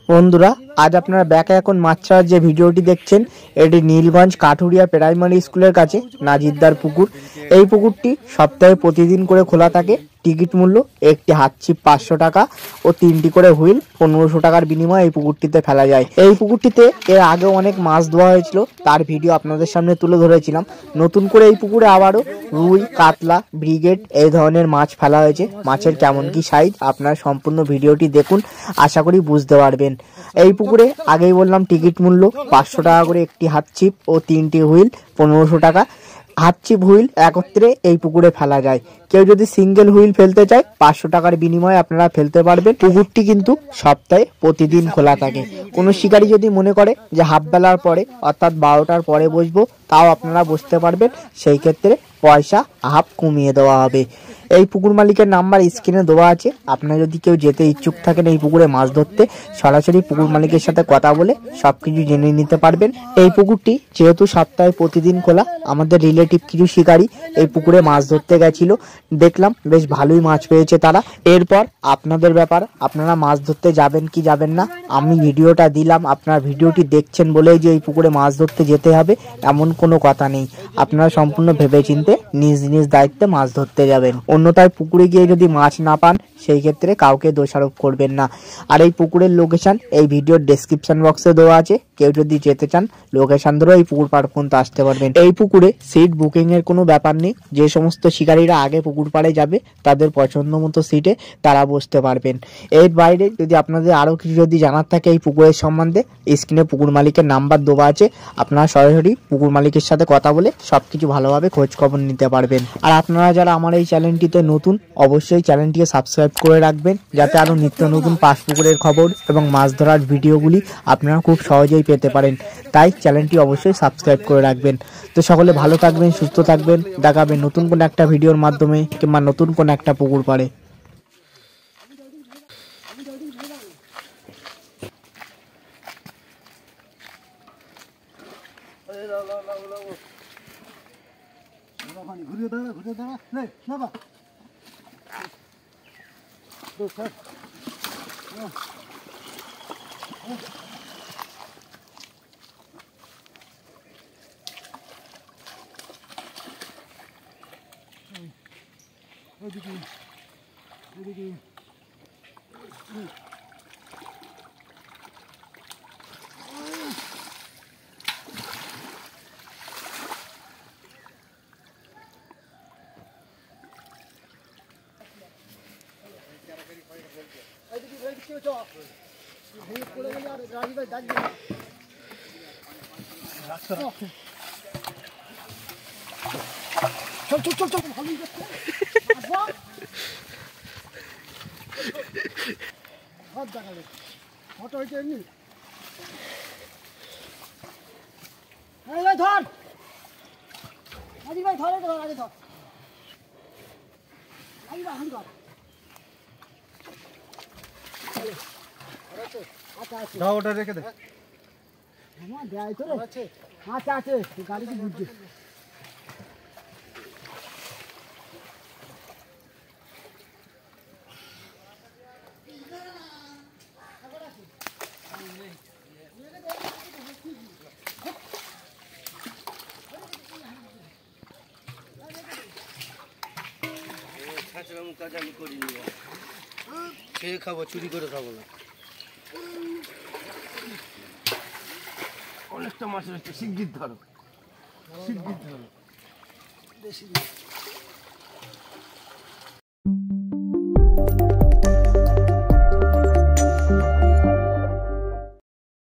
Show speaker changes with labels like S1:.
S1: বন্ধুরা, আজ আপনারা ব্যাকে এখন মাছ ছাড়ার যে ভিডিওটি দেখছেন, এটি নীলগঞ্জ কাঠুরিয়া প্রাইমারি স্কুলের কাছে নাজিরদার পুকুর। এই পুকুরটি সপ্তাহে প্রতিদিন করে খোলা থাকে। টিকিট মূল্য একটি হাত ছিপ 500 টাকা ও 3টি করে হুইল 1500 টাকার বিনিময়ে এই পুকুরটিতে ফেলা যায়। এই পুকুরটিতে এর আগে অনেক মাছ ধোয়া হয়েছিল, তার ভিডিও আপনাদের সামনে তুলে ধরেছিলাম। নতুন করে এই পুকুরে আবারও রুই, কাতলা, ব্রিগেড এই ধরনের মাছ ফেলা হয়েছে। মাছের কেমন কি সাইজ আপনারা সম্পূর্ণ ভিডিওটি দেখুন, আশা করি বুঝতে পারবেন। এই পুকুরে আগেই বললাম টিকিট মূল্য 500 টাকা করে একটি হাত ছিপ ও 3টি হুইল 1500 টাকা। হাত ছিপ হুইল একত্রে এই পুকুরে ফেলা যায়। কেউ যদি সিঙ্গেল হুইল ফেলতে চায় 500 টাকার বিনিময়ে আপনারা ফেলতে পারবেন। পুকুরটি কিন্তু সপ্তাহে প্রতিদিন খোলা থাকে। কোনো শিকারী যদি মনে করে যে হাফ বেলার পরে অর্থাৎ 12টার পরে বসবো, তাও আপনারা বসতে পারবেন। সেই ক্ষেত্রে পয়সা হাফ কমিয়ে দেওয়া হবে। এই পুকুর মালিকের নাম্বার স্ক্রিনে দেওয়া আছে। আপনারা যদি কেউ যেতে ইচ্ছুক থাকেন এই পুকুরে মাছ ধরতে, সরাসরি পুকুর মালিকের সাথে কথা বলে সবকিছু জেনে নিতে পারবেন। এই পুকুরটি যেহেতু সপ্তাহে প্রতিদিন খোলা, আমাদের রিলেটিভ কিছু শিকারী এই পুকুরে মাছ ধরতে গেছিল, দেখলাম বেশ ভালোই মাছ পেয়েছে তারা। এরপর আপনাদের ব্যাপার, আপনারা মাছ ধরতে যাবেন কি যাবেন না। আমি ভিডিওটা দিলাম, আপনারা ভিডিওটি দেখছেন বলেই যে এই পুকুরে মাছ ধরতে যেতে হবে এমন কোনো কথা নেই। আপনারা সম্পূর্ণ ভেবেচিন্তে নিজ নিজ দায়িত্বে মাছ ধরতে যাবেন। অন্যথায় পুকুরে গিয়ে যদি মাছ না পান, সেই ক্ষেত্রে কাউকে দোষারোপ করবেন না। আর এই পুকুরের লোকেশন এই ভিডিওর ডেসক্রিপশন বক্সে দেওয়া আছে। কেউ যদি যেতে চান লোকেশন ধরে এই পুকুর পাড় পর্যন্ত আসতে পারবেন। এই পুকুরে সিট বুকিং এর কোনো ব্যাপার নেই। যে সমস্ত শিকারীরা আগে পুকুর পাড়ে যাবে তাদের পছন্দ মতো সিটে তারা বসতে পারবেন। এর বাইরে যদি আপনাদের আরো কিছু যদি জানার থাকে এই পুকুরের সম্বন্ধে, স্ক্রিনে পুকুর মালিকের নাম্বার দেওয়া আছে। আপনারা সরাসরি পুকুর মালিকের সাথে কথা বলে সবকিছু ভালোভাবে খোঁজ খবর নিতে পারবেন। আর আপনারা যারা আমার এই চ্যানেলটিতে নতুন, অবশ্যই চ্যানেলটিকে সাবস্ক্রাইব করে রাখবেন, যাতে আরো নিত্য নতুন পাশ পুকুরের খবর এবং মাছ ধরার ভিডিওগুলি আপনারা খুব সহজেই পেতে পারেন। তাই চ্যানেলটি অবশ্যই সাবস্ক্রাইব করে রাখবেন। তো সকলে ভালো থাকবেন, সুস্থ থাকবেন। দেখাবেন নতুন কোন একটা ভিডিওর মাধ্যমে কিংবা নতুন কোন একটা পুকুর পাড়ে।
S2: ওটা রেখে দে। আচ্ছা আছে গাড়ি কি বুঝছে। কাজ আমি করিনি, খেয়ে খাবো, চুরি করে খাবো না। অনেকটা মাছ রয়েছে, শিগগির ধরো, শিগগির ধরো। বেশি